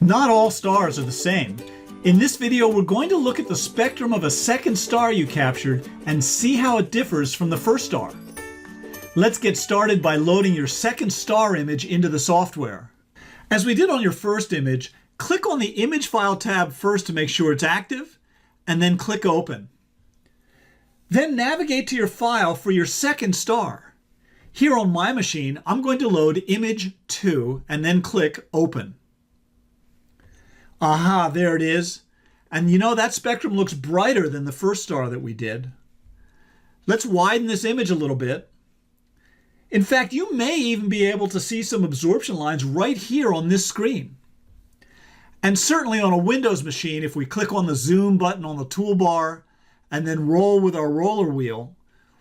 Not all stars are the same. In this video, we're going to look at the spectrum of a second star you captured and see how it differs from the first star. Let's get started by loading your second star image into the software. As we did on your first image, click on the Image File tab first to make sure it's active, and then click Open. Then navigate to your file for your second star. Here on my machine, I'm going to load Image 2 and then click Open. Aha, there it is. And you know, that spectrum looks brighter than the first star that we did. Let's widen this image a little bit. In fact, you may even be able to see some absorption lines right here on this screen. And certainly on a Windows machine, if we click on the Zoom button on the toolbar and then roll with our roller wheel,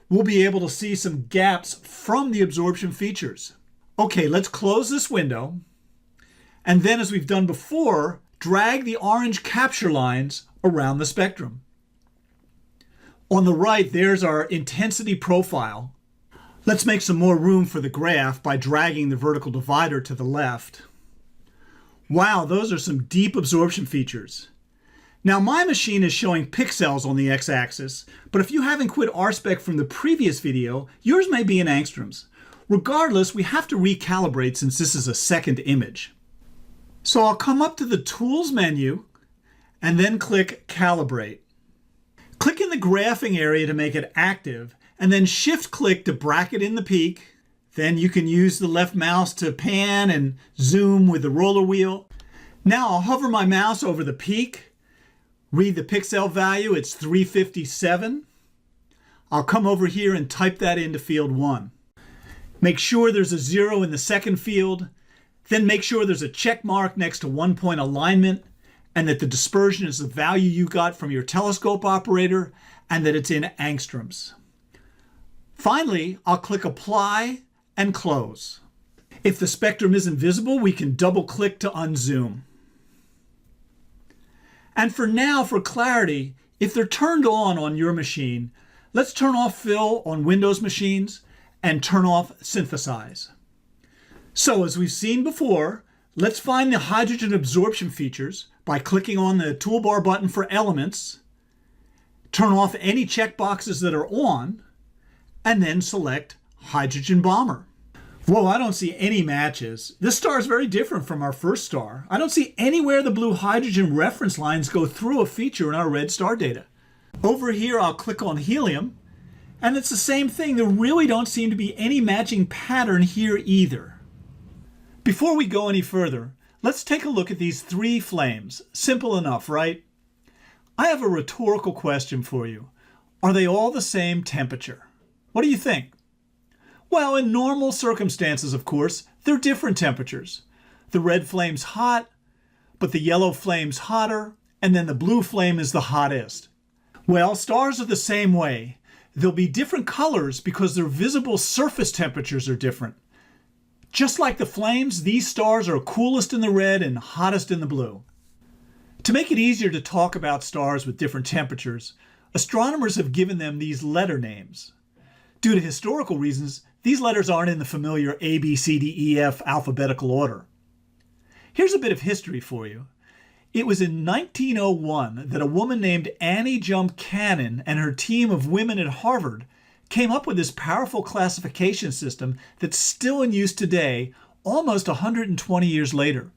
we'll be able to see some gaps from the absorption features. Okay, let's close this window. And then, as we've done before, drag the orange capture lines around the spectrum. On the right, there's our intensity profile. Let's make some more room for the graph by dragging the vertical divider to the left. Wow, those are some deep absorption features. Now, my machine is showing pixels on the x-axis, but if you haven't quit RSpec from the previous video, yours may be in angstroms. Regardless, we have to recalibrate since this is a second image. So I'll come up to the Tools menu and then click Calibrate. Click in the graphing area to make it active, and then shift-click to bracket in the peak. Then you can use the left mouse to pan and zoom with the roller wheel. Now I'll hover my mouse over the peak, read the pixel value, it's 357. I'll come over here and type that into field 1. Make sure there's a 0 in the second field. Then make sure there's a check mark next to 1-point alignment and that the dispersion is the value you got from your telescope operator and that it's in angstroms. Finally, I'll click Apply and Close. If the spectrum isn't visible, we can double-click to unzoom. And for now, for clarity, if they're turned on your machine, let's turn off Fill on Windows machines and turn off Synthesize. So as we've seen before, let's find the hydrogen absorption features by clicking on the toolbar button for elements, turn off any checkboxes that are on, and then select Hydrogen Bomber. Whoa, I don't see any matches. This star is very different from our first star. I don't see anywhere the blue hydrogen reference lines go through a feature in our red star data. Over here, I'll click on helium, and it's the same thing. There really don't seem to be any matching pattern here either. Before we go any further, let's take a look at these 3 flames. Simple enough, right? I have a rhetorical question for you. Are they all the same temperature? What do you think? Well, in normal circumstances, of course, they're different temperatures. The red flame's hot, but the yellow flame's hotter, and then the blue flame is the hottest. Well, stars are the same way. They'll be different colors because their visible surface temperatures are different. Just like the flames, these stars are coolest in the red and hottest in the blue. To make it easier to talk about stars with different temperatures, astronomers have given them these letter names. Due to historical reasons, these letters aren't in the familiar A, B, C, D, E, F alphabetical order. Here's a bit of history for you. It was in 1901 that a woman named Annie Jump Cannon and her team of women at Harvard came up with this powerful classification system that's still in use today, almost 120 years later.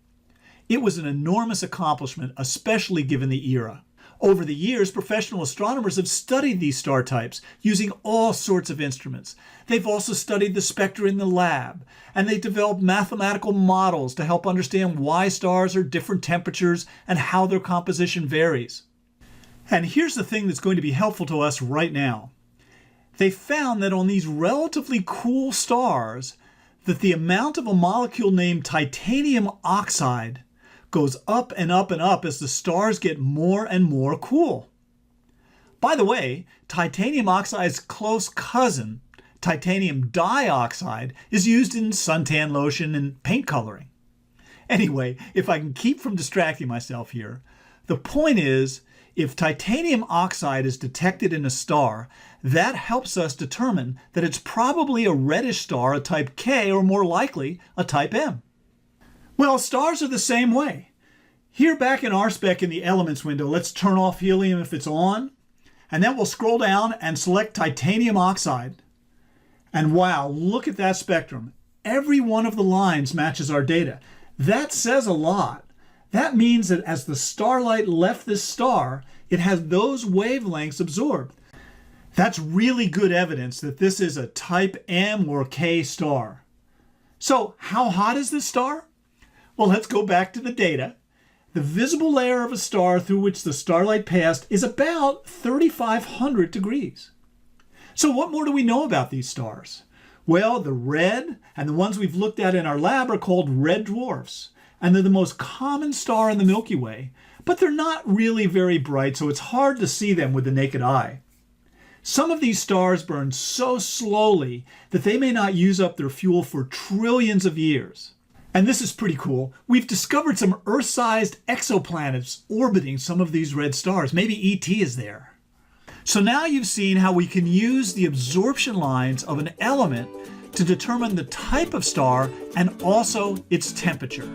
It was an enormous accomplishment, especially given the era. Over the years, professional astronomers have studied these star types using all sorts of instruments. They've also studied the spectra in the lab, and they developed mathematical models to help understand why stars are different temperatures and how their composition varies. And here's the thing that's going to be helpful to us right now. They found that on these relatively cool stars, that the amount of a molecule named titanium oxide goes up and up and up as the stars get more and more cool. By the way, titanium oxide's close cousin, titanium dioxide, is used in suntan lotion and paint coloring. Anyway, if I can keep from distracting myself here, the point is, if titanium oxide is detected in a star, that helps us determine that it's probably a reddish star, a type K, or more likely, a type M. Well, stars are the same way. Here back in our spec in the elements window, let's turn off helium if it's on, and then we'll scroll down and select titanium oxide. And wow, look at that spectrum. Every one of the lines matches our data. That says a lot. That means that as the starlight left this star, it has those wavelengths absorbed. That's really good evidence that this is a type M or K star. So how hot is this star? Well, let's go back to the data. The visible layer of a star through which the starlight passed is about 3,500 degrees. So what more do we know about these stars? Well, the red and the ones we've looked at in our lab are called red dwarfs, and they're the most common star in the Milky Way, but they're not really very bright, so it's hard to see them with the naked eye. Some of these stars burn so slowly that they may not use up their fuel for trillions of years. And this is pretty cool. We've discovered some Earth-sized exoplanets orbiting some of these red stars. Maybe ET is there. So now you've seen how we can use the absorption lines of an element to determine the type of star and also its temperature.